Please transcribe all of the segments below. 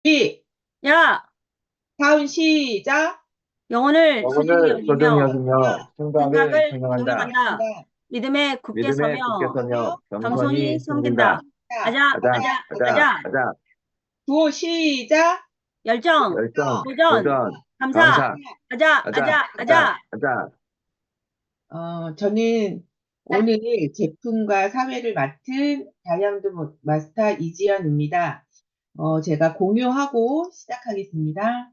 비, 야, 다운 시작. 영혼을 소중히 영혼을 소중히 여기며 여기며 생각을 생각을 증명한다. 증명한다. 믿음에 굳게 믿음에 굳게 서며 서며 겸손히 겸손히 섬긴다. 섬긴다. 자, 가자, 가자, 가자, 가자, 가자. 가자. 구호 시작. 열정, 열정, 도전, 도전, 감사. 감사. 가자, 가자, 가자, 가자, 가자. 가자. 저는 오늘 제품과 사회를 맡은 다이아몬드 마스터 이지연입니다. 제가 공유하고 시작하겠습니다.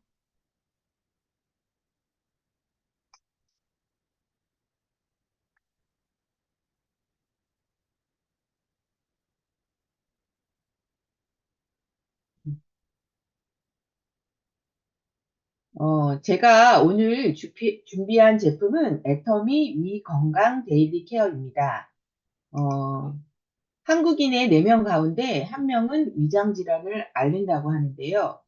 제가 오늘 준비한 제품은 애터미 위 건강 데일리 케어입니다. 어, 한국인의 4명 가운데 1명은 위장 질환을 앓는다고 하는데요.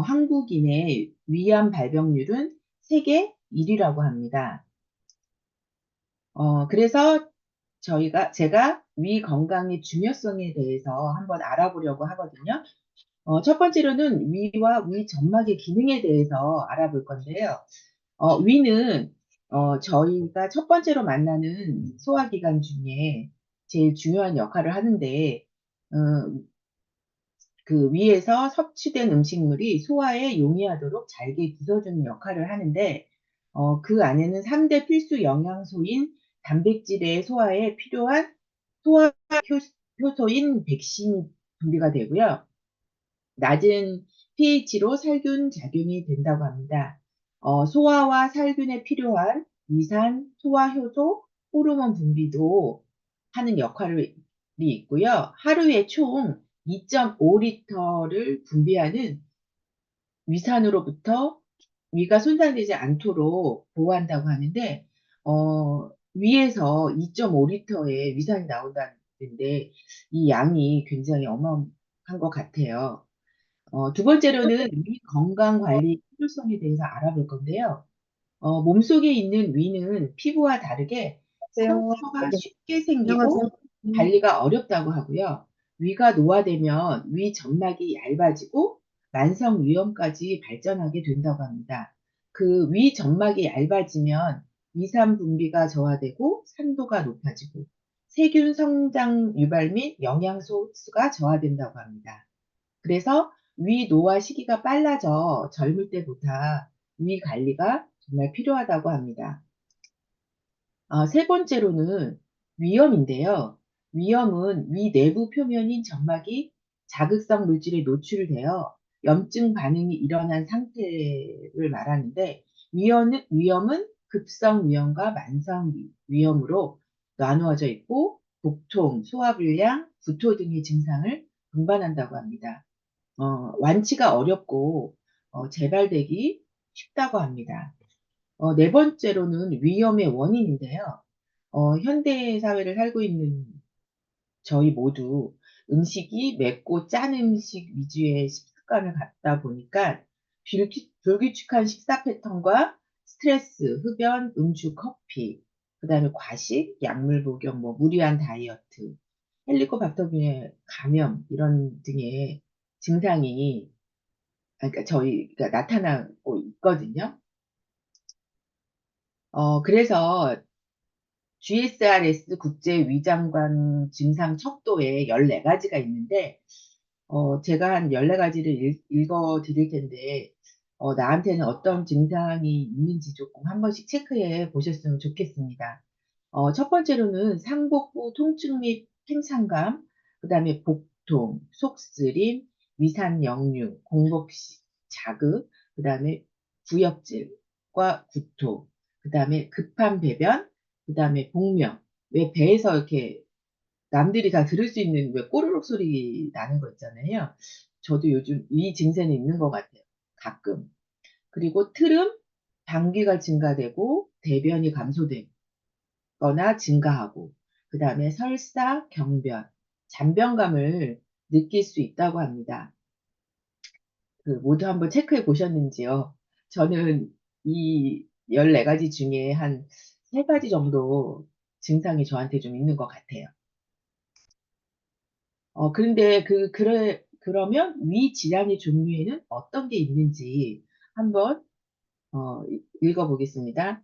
한국인의 위암 발병률은 세계 1위라고 합니다. 그래서 제가 위 건강의 중요성에 대해서 한번 알아보려고 하거든요. 첫 번째로는 위와 위 점막의 기능에 대해서 알아볼 건데요. 위는 저희가 첫 번째로 만나는 소화기관 중에 제일 중요한 역할을 하는데, 어, 그 위에서 섭취된 음식물이 소화에 용이하도록 잘게 부숴주는 역할을 하는데, 그 안에는 3대 필수 영양소인 단백질의 소화에 필요한 소화 효소인 백신이 분비가 되고요. 낮은 pH로 살균 작용이 된다고 합니다. 소화와 살균에 필요한 위산, 소화효소, 호르몬 분비도 하는 역할이 있고요. 하루에 총 2.5리터를 분비하는 위산으로부터 위가 손상되지 않도록 보호한다고 하는데, 위에서 2.5리터의 위산이 나온다는데, 이 양이 굉장히 어마어마한 것 같아요. 두 번째로는 위 건강 관리 필요성에 대해서 알아볼 건데요. 몸속에 있는 위는 피부와 다르게 안녕하세요. 상처가 쉽게 생기고 안녕하세요. 관리가 어렵다고 하고요. 위가 노화되면 위 점막이 얇아지고 만성 위염까지 발전하게 된다고 합니다. 그 위 점막이 얇아지면 위산 분비가 저하되고 산도가 높아지고 세균 성장 유발 및 영양소 흡수가 저하된다고 합니다. 그래서 위 노화 시기가 빨라져 젊을 때보다 위 관리가 정말 필요하다고 합니다. 세 번째로는 위염인데요. 위염은 위 내부 표면인 점막이 자극성 물질에 노출되어 염증 반응이 일어난 상태를 말하는데 위염은 급성 위염과 만성 위염으로 나누어져 있고 복통, 소화불량, 구토 등의 증상을 동반한다고 합니다. 완치가 어렵고 재발되기 쉽다고 합니다. 네 번째로는 위염의 원인인데요. 현대 사회를 살고 있는 저희 모두 음식이 맵고 짠 음식 위주의 식습관을 갖다 보니까 불규칙한 식사 패턴과 스트레스, 흡연, 음주, 커피, 그 다음에 과식, 약물 복용, 무리한 다이어트, 헬리코박터균의 감염 이런 등의 증상이 그러니까 저희가 나타나고 있거든요. 그래서 GSRS 국제 위장관 증상 척도에 14가지가 있는데, 제가 한 14가지를 읽어 드릴 텐데, 나한테는 어떤 증상이 있는지 조금 한 번씩 체크해 보셨으면 좋겠습니다. 첫 번째로는 상복부 통증 및 팽창감, 그 다음에 복통, 속쓰림, 위산 역류, 자극, 그 다음에 구역질과 구토, 그 다음에 급한 배변, 그 다음에 복명. 왜 배에서 이렇게 남들이 다 들을 수 있는 왜 꼬르륵 소리 나는 거 있잖아요. 저도 요즘 이 증세는 있는 것 같아요. 가끔. 그리고 트름, 방귀가 증가되고 대변이 감소되거나 증가하고, 그 다음에 설사, 경변, 잔변감을 느낄 수 있다고 합니다. 모두 한번 체크해 보셨는지요? 저는 이 14가지 중에 한 3가지 정도 증상이 저한테 좀 있는 것 같아요. 그런데 그러면 위 질환의 종류에는 어떤 게 있는지 한번 읽어보겠습니다.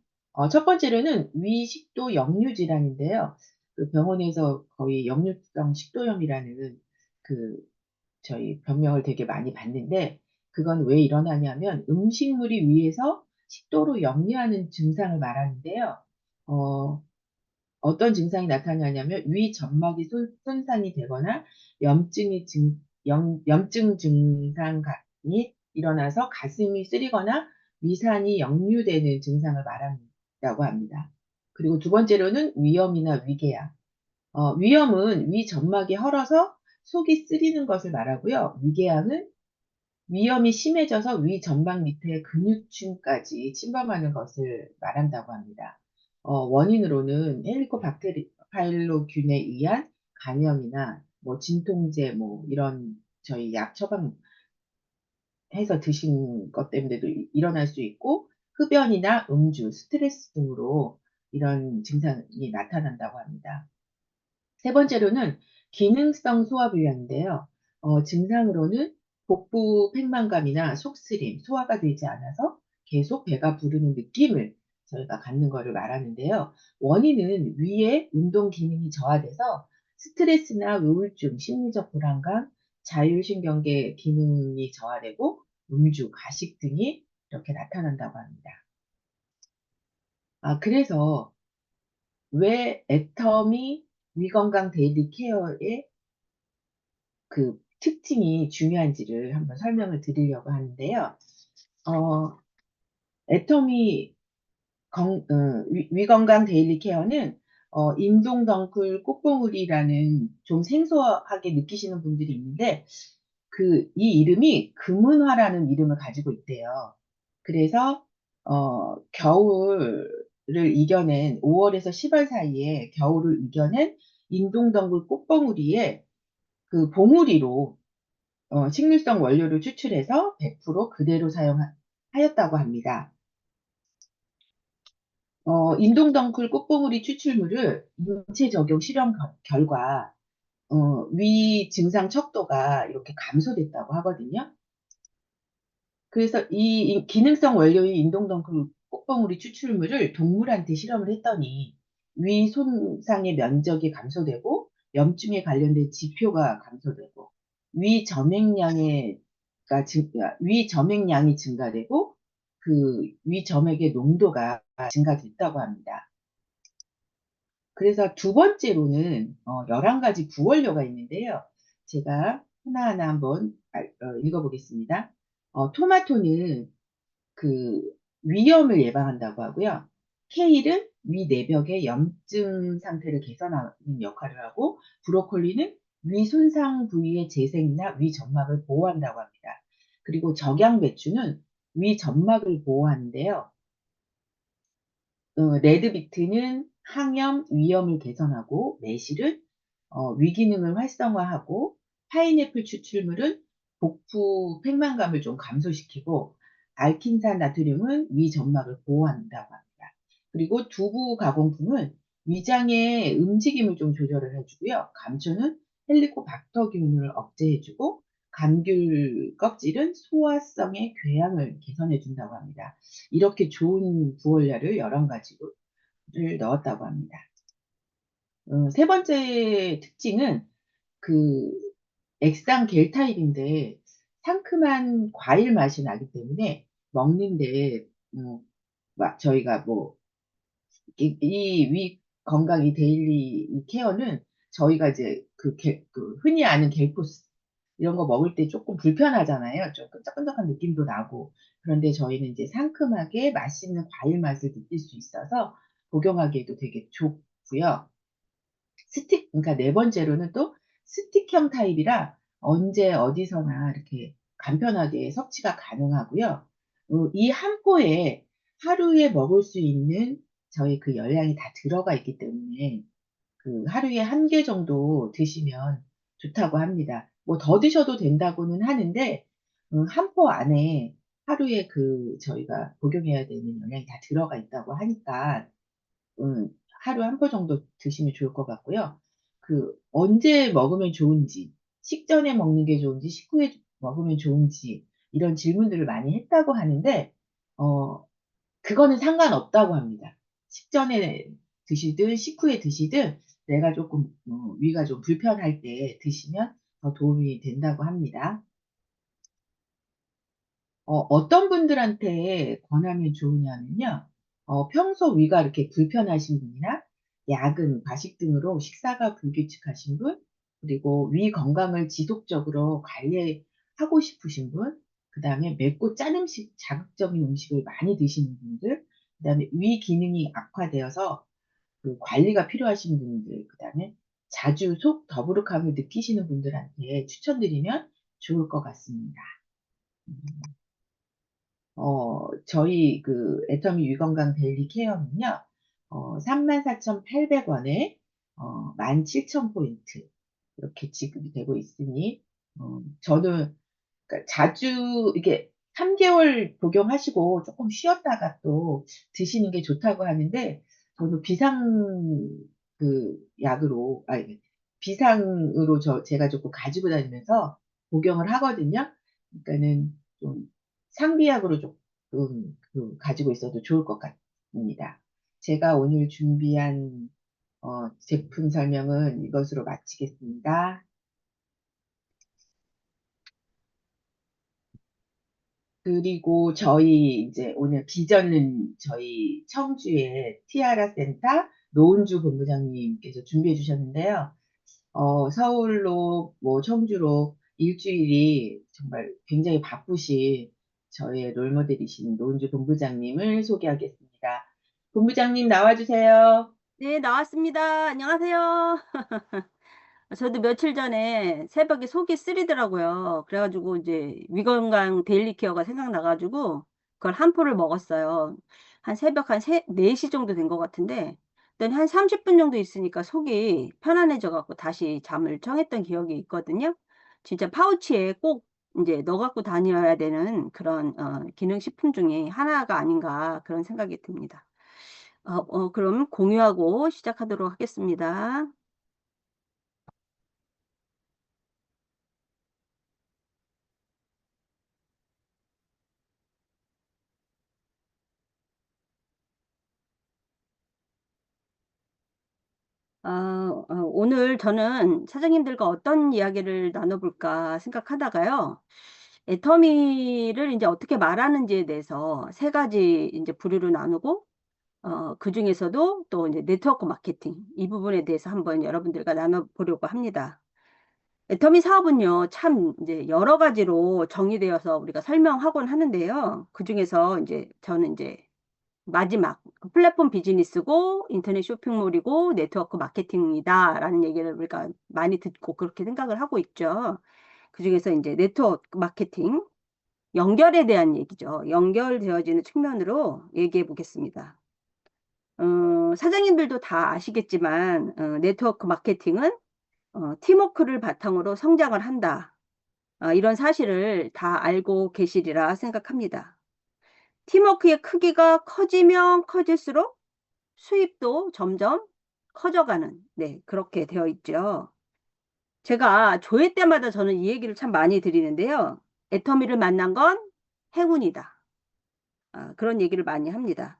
첫 번째로는 위식도 역류 질환인데요. 그 병원에서 거의 역류성 식도염이라는 그 저희 병명을 되게 많이 받는데 그건 왜 일어나냐면 음식물이 위에서 식도로 역류하는 증상을 말하는데요. 어, 어떤 증상이 나타나냐면 위 점막이 손상이 되거나 염증 증상이 일어나서 가슴이 쓰리거나 위산이 역류되는 증상을 말한다고 합니다. 그리고 두 번째로는 위염이나 위궤양. 위염은 위 점막이 헐어서 속이 쓰리는 것을 말하고요. 위궤양은 위염이 심해져서 위 점막 밑에 근육층까지 침범하는 것을 말한다고 합니다. 원인으로는 헬리코박테리 파일로균에 의한 감염이나 뭐 진통제 뭐 이런 저희 약 처방해서 드신 것 때문에도 일어날 수 있고 흡연이나 음주, 스트레스 등으로 이런 증상이 나타난다고 합니다. 세 번째로는 기능성 소화불량인데요. 증상으로는 복부 팽만감이나 속쓰림, 소화가 되지 않아서 계속 배가 부르는 느낌을 저희가 갖는 것을 말하는데요. 원인은 위의 운동 기능이 저하돼서 스트레스나 우울증, 심리적 불안감, 자율신경계 기능이 저하되고 음주, 가식 등이 이렇게 나타난다고 합니다. 그래서 왜 애터미 위건강 데일리 케어의 그 특징이 중요한지를 한번 설명을 드리려고 하는데요. 어, 애터미 위건강 데일리 케어는 인동덩굴 꽃봉우리라는 좀 생소하게 느끼시는 분들이 있는데 이 이름이 금은화라는 이름을 가지고 있대요. 그래서 겨울을 이겨낸 5월에서 10월 사이에 겨울을 이겨낸 인동덩굴 꽃봉우리에 그 봉우리로 식물성 원료를 추출해서 100% 그대로 사용하였다고 합니다. 인동덩굴 꽃봉우리 추출물을 인체 적용 실험 결과 위 증상 척도가 이렇게 감소됐다고 하거든요. 그래서 이 기능성 원료인 인동덩굴 꽃봉우리 추출물을 동물한테 실험을 했더니 위 손상의 면적이 감소되고 염증에 관련된 지표가 감소되고 위 점액량의 위 점액량이 증가되고 그 위 점액의 농도가 증가됐다고 합니다. 그래서 두 번째로는 11가지 부원료가 있는데요. 제가 하나하나 한번 읽어보겠습니다. 토마토는 그 위염을 예방한다고 하고요. 케일은 위 내벽의 염증 상태를 개선하는 역할을 하고 브로콜리는 위 손상 부위의 재생이나 위 점막을 보호한다고 합니다. 그리고 적양배추는 위 점막을 보호하는데요. 레드비트는 항염, 위염을 개선하고 매실은 위기능을 활성화하고 파인애플 추출물은 복부 팽만감을 좀 감소시키고 알킨산 나트륨은 위 점막을 보호한다고 합니다. 그리고 두부 가공품은 위장의 움직임을 좀 조절을 해주고요. 감초는 헬리코박터균을 억제해주고 감귤 껍질은 소화성의 궤양을 개선해 준다고 합니다. 이렇게 좋은 부원료를 11가지를 넣었다고 합니다. 세 번째 특징은 그 액상 겔 타입인데 상큼한 과일 맛이 나기 때문에 먹는데 저희가 뭐 이 위 건강 이 데일리 이 케어는 저희가 이제 그 흔히 아는 겔포스 이런 거 먹을 때 조금 불편하잖아요. 좀 끈적끈적한 느낌도 나고. 그런데 저희는 이제 상큼하게 맛있는 과일 맛을 느낄 수 있어서 복용하기에도 되게 좋고요. 그러니까 네 번째로는 또 스틱형 타입이라 언제 어디서나 이렇게 간편하게 섭취가 가능하고요. 이 한 포에 하루에 먹을 수 있는 저희 그 열량이 다 들어가 있기 때문에 그 하루에 1개 정도 드시면 좋다고 합니다. 뭐 더 드셔도 된다고는 하는데 한 포 안에 하루에 저희가 복용해야 되는 열량이 다 들어가 있다고 하니까 음 하루 한 포 정도 드시면 좋을 것 같고요. 언제 먹으면 좋은지 식전에 먹는 게 좋은지 식후에 먹으면 좋은지 이런 질문들을 많이 했다고 하는데 어, 그거는 상관없다고 합니다. 식전에 드시든 식후에 드시든 내가 조금 위가 좀 불편할 때 드시면 더 도움이 된다고 합니다. 어떤 분들한테 권하면 좋으냐면요. 평소 위가 이렇게 불편하신 분이나 야근, 과식 등으로 식사가 불규칙하신 분, 그리고 위 건강을 지속적으로 관리하고 싶으신 분, 그 다음에 맵고 짠 음식, 자극적인 음식을 많이 드시는 분들, 그 다음에 위 기능이 악화되어서 그 관리가 필요하신 분들, 그 다음에 자주 속 더부룩함을 느끼시는 분들한테 추천드리면 좋을 것 같습니다. 음. 저희 그 애터미 위건강 데일리 케어는요, 34,800원에 17,000포인트 이렇게 지급이 되고 있으니, 저는 그러니까 자주 이게 3개월 복용하시고 조금 쉬었다가 또 드시는 게 좋다고 하는데, 저는 비상 그 약으로, 아니, 비상으로 제가 조금 가지고 다니면서 복용을 하거든요. 그러니까는 좀 상비약으로 조금 가지고 있어도 좋을 것 같습니다. 제가 오늘 준비한 제품 설명은 이것으로 마치겠습니다. 그리고 저희 이제 오늘 비전은 저희 청주의 티아라 센터 노은주 본부장님께서 준비해 주셨는데요. 서울로 뭐 청주로 일주일이 정말 굉장히 바쁘신 저의 롤모델이신 노은주 본부장님을 소개하겠습니다. 본부장님 나와주세요. 네, 나왔습니다. 안녕하세요. 저도 며칠 전에 새벽에 속이 쓰리더라고요. 그래가지고 이제 위건강 데일리 케어가 생각나가지고 그걸 한 포를 먹었어요. 한 새벽 한 4시 정도 된 것 같은데, 그랬더니 한 30분 정도 있으니까 속이 편안해져갖고 다시 잠을 청했던 기억이 있거든요. 진짜 파우치에 꼭 이제 넣어갖고 다녀야 되는 그런 기능식품 중에 하나가 아닌가 그런 생각이 듭니다. 그럼 공유하고 시작하도록 하겠습니다. 오늘 저는 사장님들과 어떤 이야기를 나눠볼까 생각하다가요. 애터미를 이제 어떻게 말하는지에 대해서 세 가지 이제 부류로 나누고, 그 중에서도 또 이제 네트워크 마케팅, 이 부분에 대해서 한번 여러분들과 나눠보려고 합니다. 애터미 사업은요, 참 이제 여러 가지로 정의되어서 우리가 설명하곤 하는데요. 그 중에서 이제 저는 이제 마지막 플랫폼 비즈니스고 인터넷 쇼핑몰이고 네트워크 마케팅이다라는 얘기를 우리가 많이 듣고 그렇게 생각을 하고 있죠. 그중에서 이제 네트워크 마케팅, 연결에 대한 얘기죠. 연결되어지는 측면으로 얘기해 보겠습니다. 사장님들도 다 아시겠지만 네트워크 마케팅은 팀워크를 바탕으로 성장을 한다. 이런 사실을 다 알고 계시리라 생각합니다. 팀워크의 크기가 커지면 커질수록 수입도 점점 커져가는, 네, 그렇게 되어 있죠. 제가 조회 때마다 저는 이 얘기를 참 많이 드리는데요. 애터미를 만난 건 행운이다. 그런 얘기를 많이 합니다.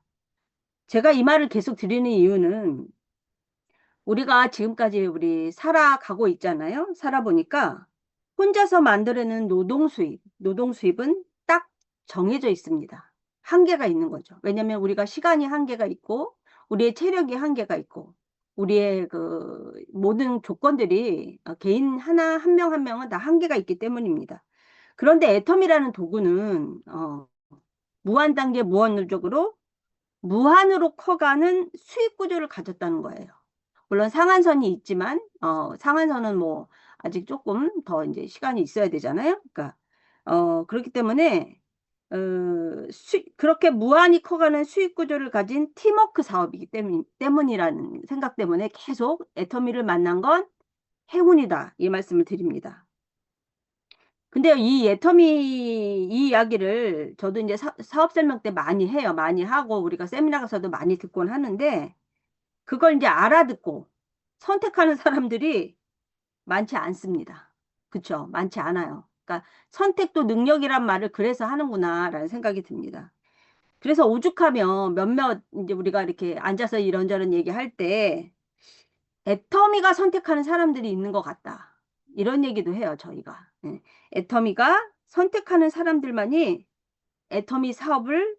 제가 이 말을 계속 드리는 이유는 우리가 지금까지 우리 살아가고 있잖아요. 살아보니까 혼자서 만들어낸 노동 수입은 딱 정해져 있습니다. 한계가 있는 거죠. 왜냐하면 우리가 시간이 한계가 있고, 우리의 체력이 한계가 있고, 우리의 그 모든 조건들이 개인 하나, 한 명 한 명은 다 한계가 있기 때문입니다. 그런데 애텀이라는 도구는 무한 단계 무한율적으로 무한으로 커가는 수익 구조를 가졌다는 거예요. 물론 상한선이 있지만 상한선은 뭐 아직 조금 더 이제 시간이 있어야 되잖아요. 그러니까 그렇기 때문에 그렇게 무한히 커가는 수익 구조를 가진 팀워크 사업이기 때문이라는 생각 때문에 계속 애터미를 만난 건 행운이다, 이 말씀을 드립니다. 근데 이 애터미 이 이야기를 저도 이제 사업 설명 때 많이 해요. 많이 하고 우리가 세미나 가서도 많이 듣곤 하는데, 그걸 이제 알아듣고 선택하는 사람들이 많지 않습니다. 그쵸? 많지 않아요. 그러니까 선택도 능력이란 말을 그래서 하는구나라는 생각이 듭니다. 그래서 오죽하면 몇몇 이제 우리가 이렇게 앉아서 이런저런 얘기할 때 애터미가 선택하는 사람들이 있는 것 같다. 이런 얘기도 해요, 저희가. 예. 애터미가 선택하는 사람들만이 애터미 사업을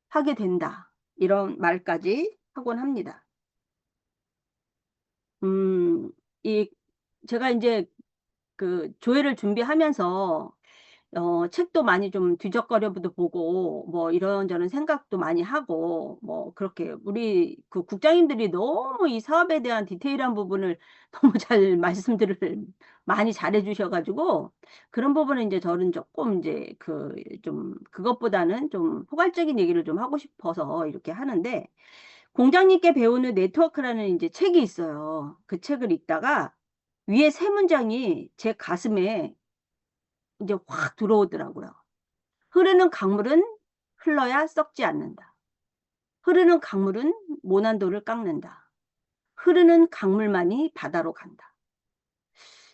하게 된다. 이런 말까지 하곤 합니다. 음, 이, 제가 이제 그 조회를 준비하면서 책도 많이 좀 뒤적거려도 보고 뭐 이런저런 생각도 많이 하고 뭐 그렇게 우리 그 국장님들이 너무 이 사업에 대한 디테일한 부분을 너무 잘 말씀들을 많이 잘해 주셔 가지고 그런 부분은 인제 저는 쪼끔 인제 그 좀 그것보다는 좀 포괄적인 얘기를 좀 하고 싶어서 이렇게 하는데 공장님께 배우는 네트워크라는 인제 책이 있어요. 그 책을 읽다가 위에 3 문장이 제 가슴에 인제 확 들어오더라고요. "흐르는 강물은 흘러야 썩지 않는다. 흐르는 강물은 모난돌을 깎는다. 흐르는 강물만이 바다로 간다."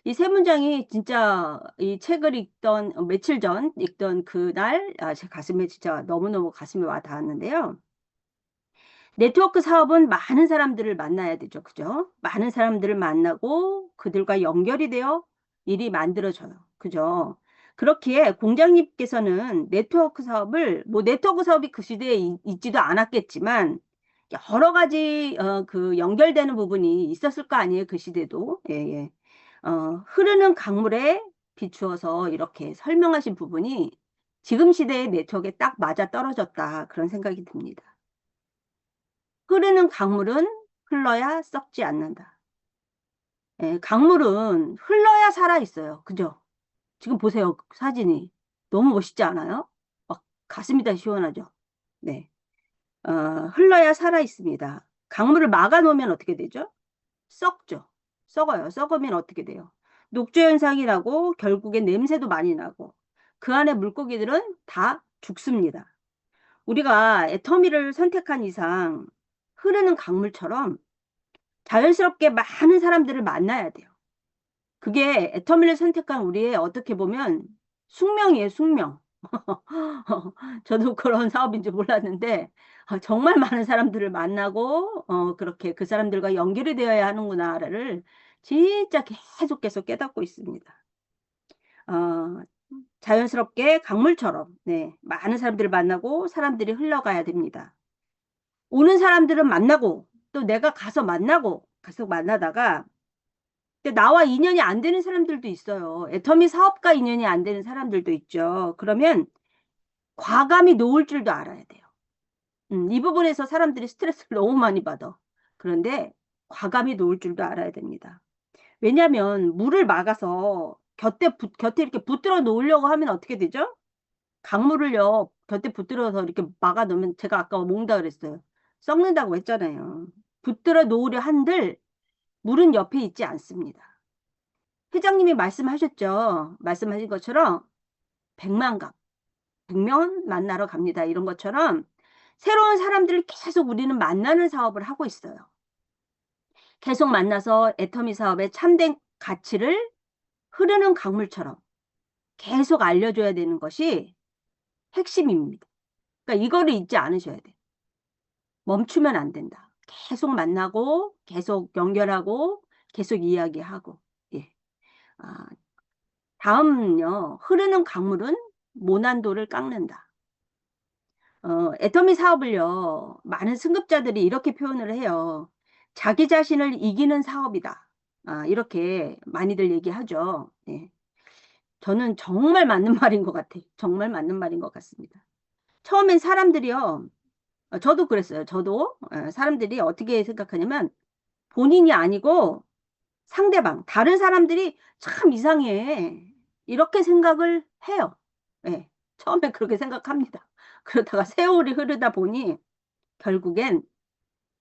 이 3 문장이 진짜 이 책을 읽던 며칠 전 읽던 그날 제 가슴에 진짜 너무너무 가슴에 와 닿았는데요. 네트워크 사업은 많은 사람들을 만나야 되죠. 그죠? 많은 사람들을 만나고 그들과 연결이 되어 일이 만들어져요. 그죠? 그렇기에 공장님께서는 네트워크 사업을 뭐 네트워크 사업이 그 시대에 있지도 않았겠지만 여러 가지 그 연결되는 부분이 있었을 거 아니에요, 그 시대도. 예예. 흐르는 강물에 비추어서 이렇게 설명하신 부분이 '지금 시대의 네트워크에 딱 맞아떨어졌다.' 그런 생각이 듭니다. 흐르는 강물은 흘러야 썩지 않는다. 예, 강물은 흘러야 살아 있어요. 그죠? 지금 보세요. 사진이. 너무 멋있지 않아요? 막 가슴이 다 시원하죠? 네. 흘러야 살아 있습니다. 강물을 막아 놓으면 어떻게 되죠? 썩죠. 썩어요. 썩으면 어떻게 돼요? 녹조 현상이 나고 결국엔 냄새도 많이 나고 그 안에 물고기들은 다 죽습니다. 우리가 애터미를 선택한 이상 흐르는 강물처럼 자연스럽게 많은 사람들을 만나야 돼요. 그게 애터미를 선택한 우리의 어떻게 보면 숙명이에요, 숙명. 저도 그런 사업인 줄 몰랐는데 정말 많은 사람들을 만나고 그렇게 '그 사람들과 연결이 되어야 하는구나.'를 진짜 계속 깨닫고 있습니다. 어 자연스럽게 강물처럼 네 많은 사람들을 만나고 사람들이 흘러가야 됩니다. 오는 사람들은 만나고 또 내가 가서 만나고 계속 만나다가 근데 나와 인연이 안 되는 사람들도 있어요. 애터미 사업과 인연이 안 되는 사람들도 있죠. 그러면 과감히 놓을 줄도 알아야 돼요. 이 부분에서 사람들이 스트레스를 너무 많이 받아. 그런데 과감히 놓을 줄도 알아야 됩니다. 왜냐하면 물을 막아서 곁에 이렇게 붙들어 놓으려고 하면 어떻게 되죠? 강물을요 곁에 붙들어서 이렇게 막아 놓으면 제가 아까 먹는다 그랬어요. 썩는다고 했잖아요. 붙들어 놓으려 한들 물은 옆에 있지 않습니다. 회장님이 말씀하셨죠. 말씀하신 것처럼 백만갑, 100명 만나러 갑니다. 이런 것처럼 새로운 사람들을 계속 우리는 만나는 사업을 하고 있어요. 계속 만나서 애터미 사업의 참된 가치를 흐르는 강물처럼 계속 알려줘야 되는 것이 핵심입니다. 그러니까 이거를 잊지 않으셔야 돼요. 멈추면 안 된다. 계속 만나고 계속 연결하고 계속 이야기하고. 예. 아 다음은요. 흐르는 강물은 모난도를 깎는다. 애터미 사업을요. 많은 승급자들이 이렇게 표현을 해요. "자기 자신을 이기는 사업이다." 이렇게 많이들 얘기하죠. 예. 저는 정말 맞는 말인 것 같아요. 정말 맞는 말인 것 같습니다. 처음엔 사람들이요. 저도 그랬어요. 저도 사람들이 어떻게 생각하냐면 본인이 아니고 상대방 다른 사람들이 '참 이상해.' 이렇게 생각을 해요. 예. 처음에 그렇게 생각합니다. 그러다가 세월이 흐르다 보니 결국엔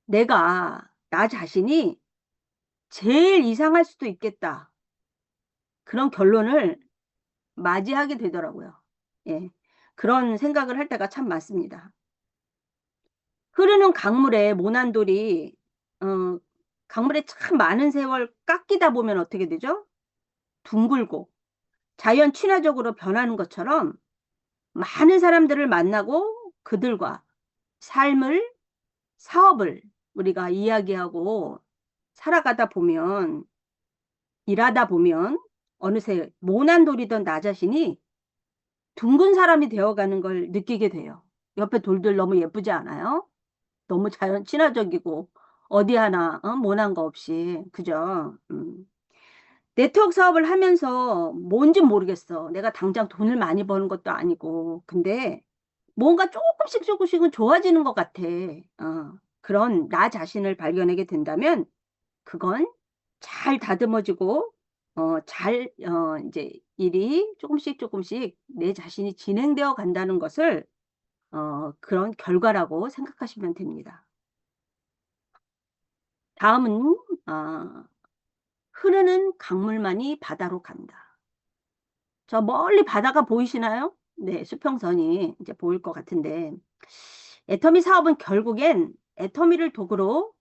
내가 나 자신이 제일 이상할 수도 있겠다. 그런 결론을 맞이하게 되더라고요. 예. 그런 생각을 할 때가 참 많습니다. 흐르는 강물에 모난돌이 어 강물에 참 많은 세월 깎이다 보면 어떻게 되죠? 둥글고 자연 친화적으로 변하는 것처럼 많은 사람들을 만나고 그들과 삶을, 사업을 우리가 이야기하고 살아가다 보면, 일하다 보면 어느새 모난돌이던 나 자신이 둥근 사람이 되어가는 걸 느끼게 돼요. 옆에 돌들 너무 예쁘지 않아요? 너무 자연 친화적이고 어디 하나 모난 거 없이. 그죠? 네트워크 사업을 하면서 뭔진 모르겠어. 내가 당장 돈을 많이 버는 것도 아니고. 근데 뭔가 조금씩 조금씩은 좋아지는 것 같아. 그런 나 자신을 발견하게 된다면 그건 잘 다듬어지고 이제 일이 조금씩 조금씩 내 자신이 진행되어 간다는 것을 그런 결과라고 생각하시면 됩니다. 다음은 아 흐르는 강물만이 바다로 간다. 저 멀리 바다가 보이시나요? 네, 수평선이 이제 보일 것 같은데 애터미 사업은 결국엔 애터미를 도구로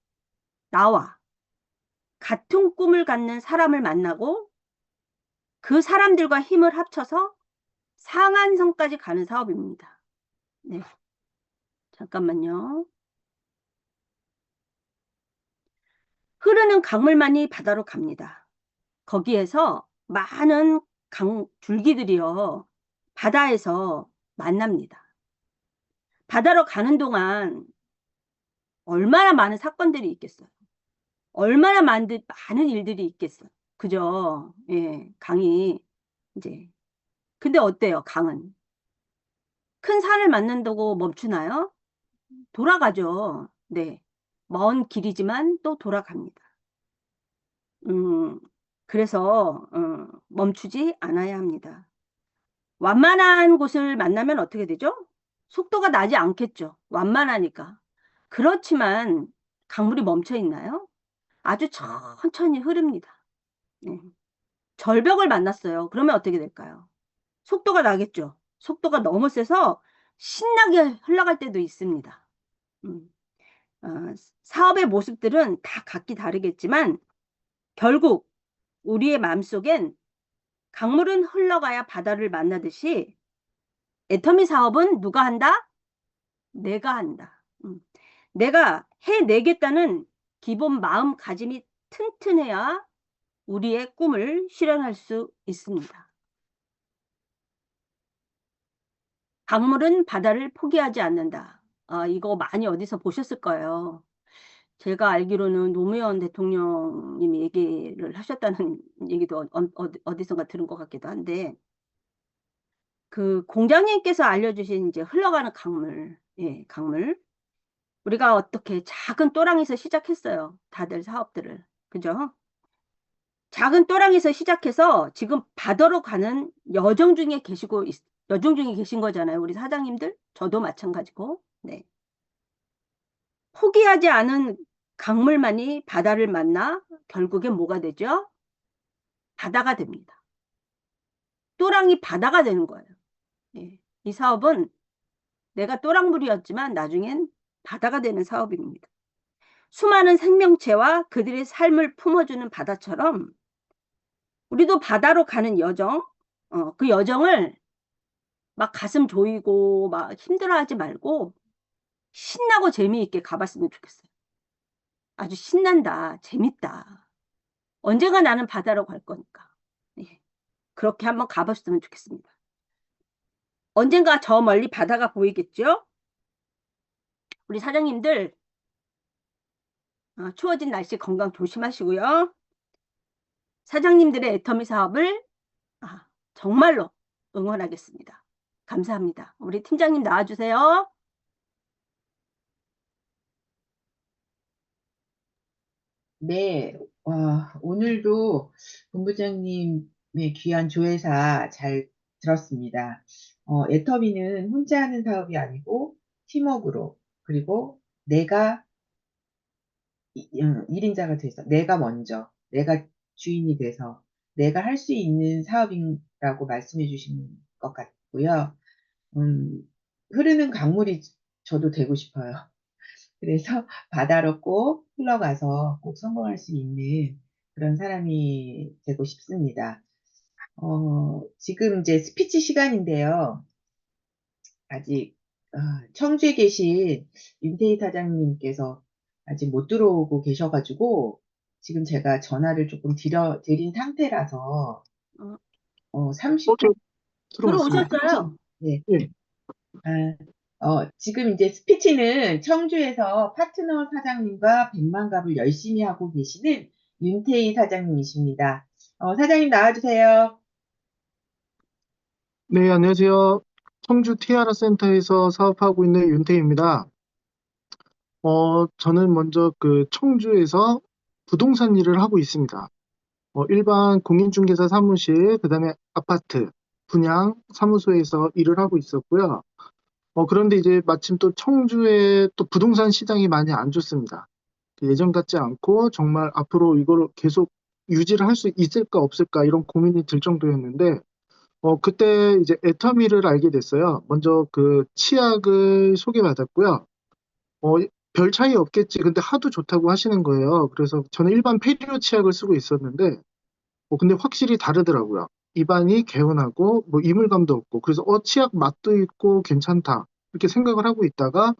나와 같은 꿈을 갖는 사람을 만나고 그 사람들과 힘을 합쳐서 상한선까지 가는 사업입니다. 네, 잠깐만요. 흐르는 강물만이 바다로 갑니다. 거기에서 많은 줄기들이요, 바다에서 만납니다. 바다로 가는 동안 얼마나 많은 사건들이 있겠어요. 얼마나 많은 일들이 있겠어요. 그죠? 예, 강이 이제. 근데 어때요, 강은? 큰 산을 만난다고 멈추나요? 돌아가죠. 네. 먼 길이지만 또 돌아갑니다. 음, 그래서 멈추지 않아야 합니다. 완만한 곳을 만나면 어떻게 되죠? 속도가 나지 않겠죠. 완만하니까. 그렇지만 강물이 멈춰 있나요? 아주 천천히 흐릅니다. 네. 절벽을 만났어요. 그러면 어떻게 될까요? 속도가 나겠죠. 속도가 너무 세서 신나게 흘러갈 때도 있습니다. 음, 어, 사업의 모습들은 다 각기 다르겠지만 결국 우리의 마음속엔 강물은 흘러가야 바다를 만나듯이 애터미 사업은 누가 한다? 내가 한다. 내가 해내겠다는 기본 마음가짐이 튼튼해야 우리의 꿈을 실현할 수 있습니다. 강물은 바다를 포기하지 않는다. 이거 많이 어디서 보셨을 거예요. 제가 알기로는 노무현 대통령님이 얘기를 하셨다는 얘기도 어디선가 들은 것 같기도 한데, 그 공장님께서 알려주신 이제 흘러가는 강물, 예, 강물. 우리가 어떻게 작은 또랑에서 시작했어요. 다들 사업들을. 그죠? 작은 또랑에서 시작해서 지금 바다로 가는 여정 중에 계신 거잖아요. 우리 사장님들. 저도 마찬가지고. 네. 포기하지 않은 강물만이 바다를 만나 결국엔 뭐가 되죠? 바다가 됩니다. 또랑이 바다가 되는 거예요. 예. 이 사업은 내가 또랑물이었지만 나중엔 바다가 되는 사업입니다. 수많은 생명체와 그들의 삶을 품어주는 바다처럼 우리도 바다로 가는 여정, 그 여정을 막 가슴 조이고 막 힘들어하지 말고 신나고 재미있게 가봤으면 좋겠어요. 아주 신난다, 재밌다. 언젠가 나는 바다로 갈 거니까. 예. 그렇게 한번 가보셨으면 좋겠습니다. 언젠가 저 멀리 바다가 보이겠죠? 우리 사장님들 추워진 날씨 건강 조심하시고요. 사장님들의 애터미 사업을 정말로 응원하겠습니다. 감사합니다. 우리 팀장님 나와주세요. 네, 와, 오늘도 본부장님의 귀한 조회사 잘 들었습니다. 애터미는 혼자 하는 사업이 아니고 팀워크로, 그리고 내가 1인자가 돼서, 내가 먼저, 내가 주인이 돼서, 내가 할 수 있는 사업이라고 말씀해 주신 것 같고요. 음, 흐르는 강물이 저도 되고 싶어요. 그래서 바다로 꼭 흘러가서 꼭 성공할 수 있는 그런 사람이 되고 싶습니다. 지금 이제 스피치 시간인데요. 아직 청주에 계신 윤태희 사장님께서 아직 못 들어오고 계셔가지고 지금 제가 전화를 조금 드린 상태라서 어, 30분. 저 들어왔습니다. 들어오셨어요? 네. 예. 지금 이제 스피치는 청주에서 파트너 사장님과 백만갑을 열심히 하고 계시는 윤태희 사장님이십니다. 사장님 나와주세요. 네, 안녕하세요. 청주 티아라 센터에서 사업하고 있는 윤태입니다. 저는 먼저 그 청주에서 부동산 일을 하고 있습니다. 일반 공인중개사 사무실, 그다음에 아파트, 분양 사무소에서 일을 하고 있었고요. 그런데 이제 마침 또 청주에 또 부동산 시장이 많이 안 좋습니다. 예전 같지 않고 정말 앞으로 이걸 계속 유지를 할 수 있을까 없을까 이런 고민이 들 정도였는데 그때 이제 애터미를 알게 됐어요. 먼저 그 치약을 소개받았고요. 어, 별 차이 없겠지. 근데 하도 좋다고 하시는 거예요. 그래서 저는 일반 페리오 치약을 쓰고 있었는데, 근데 확실히 다르더라고요. 입안이 개운하고, 뭐 이물감도 없고, 그래서 치약 맛도 있고 괜찮다. 이렇게 생각을 하고 있다가,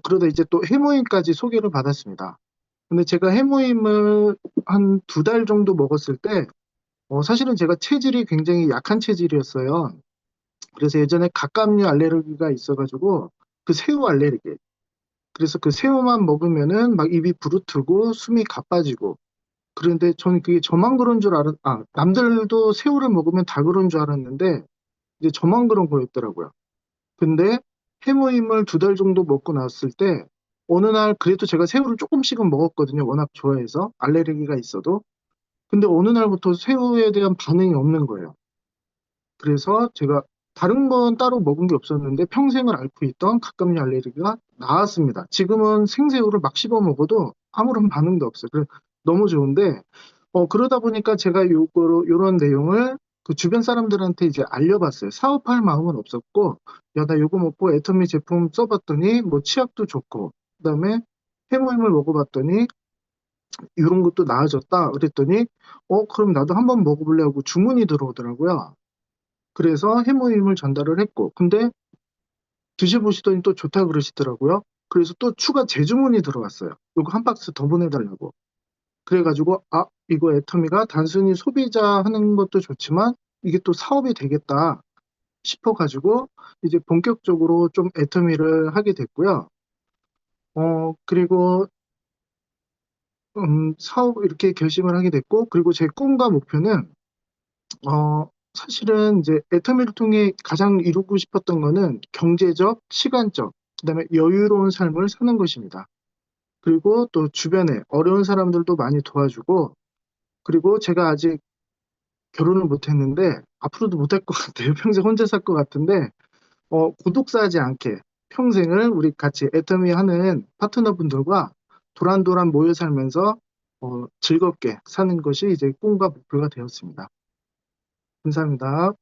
그러다 이제 또 해모임까지 소개를 받았습니다. 근데 제가 해모임을 한 2달 정도 먹었을 때, 사실은 제가 체질이 굉장히 약한 체질이었어요. 그래서 예전에 갑각류 알레르기가 있어가지고 그 새우 알레르기. 그래서 그 새우만 먹으면은 막 입이 부르트고 숨이 가빠지고. 그런데 저는 그게 저만 그런 줄 남들도 새우를 먹으면 다 그런 줄 알았는데 이제 저만 그런 거였더라고요. 근데 해모임을 2달 정도 먹고 났을 때 어느 날 그래도 제가 새우를 조금씩은 먹었거든요. 워낙 좋아해서 알레르기가 있어도. 근데 어느 날부터 새우에 대한 반응이 없는 거예요. 그래서 제가 다른 건 따로 먹은 게 없었는데 평생을 앓고 있던 갑각류 알레르기가 나았습니다. 지금은 생새우를 막 씹어 먹어도 아무런 반응도 없어요. 그래서 너무 좋은데 그러다 보니까 제가 요런 내용을 그 주변 사람들한테 이제 알려봤어요. 사업할 마음은 없었고, 야, 나 요거 먹고 애터미 제품 써봤더니 뭐 치약도 좋고, 그다음에 해모임을 먹어봤더니 이런 것도 나아졌다. 그랬더니 그럼 나도 한번 먹어볼래 하고 주문이 들어오더라고요. 그래서 해모임을 전달을 했고, 근데 드셔보시더니 또 좋다 그러시더라고요. 그래서 또 추가 재주문이 들어왔어요. 이거 한 박스 더 보내달라고. 그래가지고, 이거 애터미가 단순히 소비자 하는 것도 좋지만, 이게 또 사업이 되겠다 싶어가지고, 이제 본격적으로 좀 애터미를 하게 됐고요. 그리고, 사업 이렇게 결심을 하게 됐고, 그리고 제 꿈과 목표는 사실은 이제 애터미를 통해 가장 이루고 싶었던 거는 경제적, 시간적, 그다음에 여유로운 삶을 사는 것입니다. 그리고 또 주변에 어려운 사람들도 많이 도와주고, 그리고 제가 아직 결혼을 못 했는데, 앞으로도 못 할 것 같아요. 평생 혼자 살 것 같은데, 고독사하지 않게 평생을 우리 같이 애터미 하는 파트너분들과 도란도란 모여 살면서 즐겁게 사는 것이 이제 꿈과 목표가 되었습니다. 감사합니다.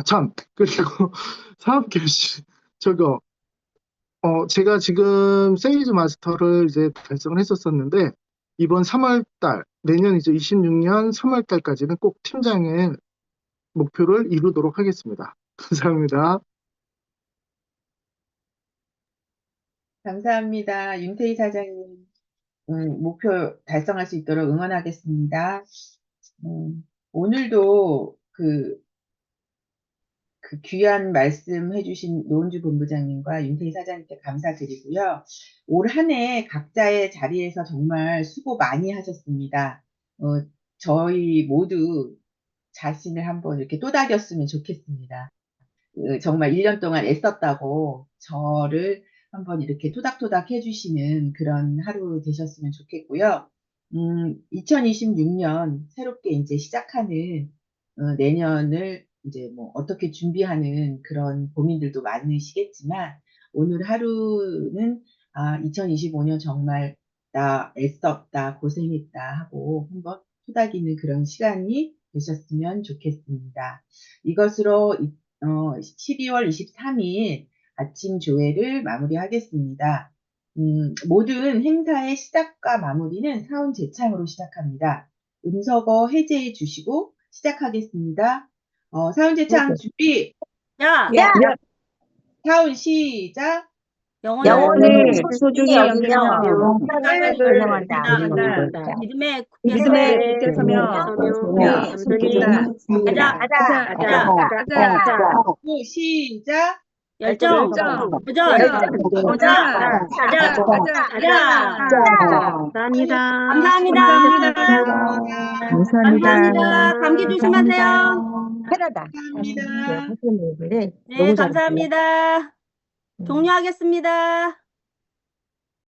참. 그리고 사업 결심, 저거, 제가 지금 세일즈 마스터를 이제 달성을 했었었는데, 이번 3월 달, 내년 이제 26년 3월 달까지는 꼭 팀장의 목표를 이루도록 하겠습니다. 감사합니다. 감사합니다. 윤태희 사장님. 목표 달성할 수 있도록 응원하겠습니다. 오늘도 그 귀한 말씀 해주신 노은주 본부장님과 윤태희 사장님께 감사드리고요. 올 한 해 각자의 자리에서 정말 수고 많이 하셨습니다. 저희 모두 자신을 한번 이렇게 또닥였으면 좋겠습니다. 정말 1년 동안 애썼다고 저를 한번 이렇게 토닥토닥 해주시는 그런 하루 되셨으면 좋겠고요. 2026년 새롭게 이제 시작하는 내년을 이제 뭐 어떻게 준비하는 그런 고민들도 많으시겠지만 오늘 하루는 2025년 정말 나 애썼다, 고생했다 하고 한번 토닥이는 그런 시간이 되셨으면 좋겠습니다. 이것으로 12월 23일 아침 조회를 마무리하겠습니다. 모든 행사의 시작과 마무리는 사운 제창으로 시작합니다. 음서거 해제해 주시고 시작하겠습니다. 사운제창 준비. 야, 야, 사운 시작. 영혼을 소중히 여기며 사랑을 설명한다. 믿음의 믿음에 굳게 굳게 서며 가자. 구 시작. 열정, 도전, 가자. 감사합니다. 감사합니다. 감기 조심하세요. 편하다. 감사합니다. 네, 감사합니다. 종료하겠습니다.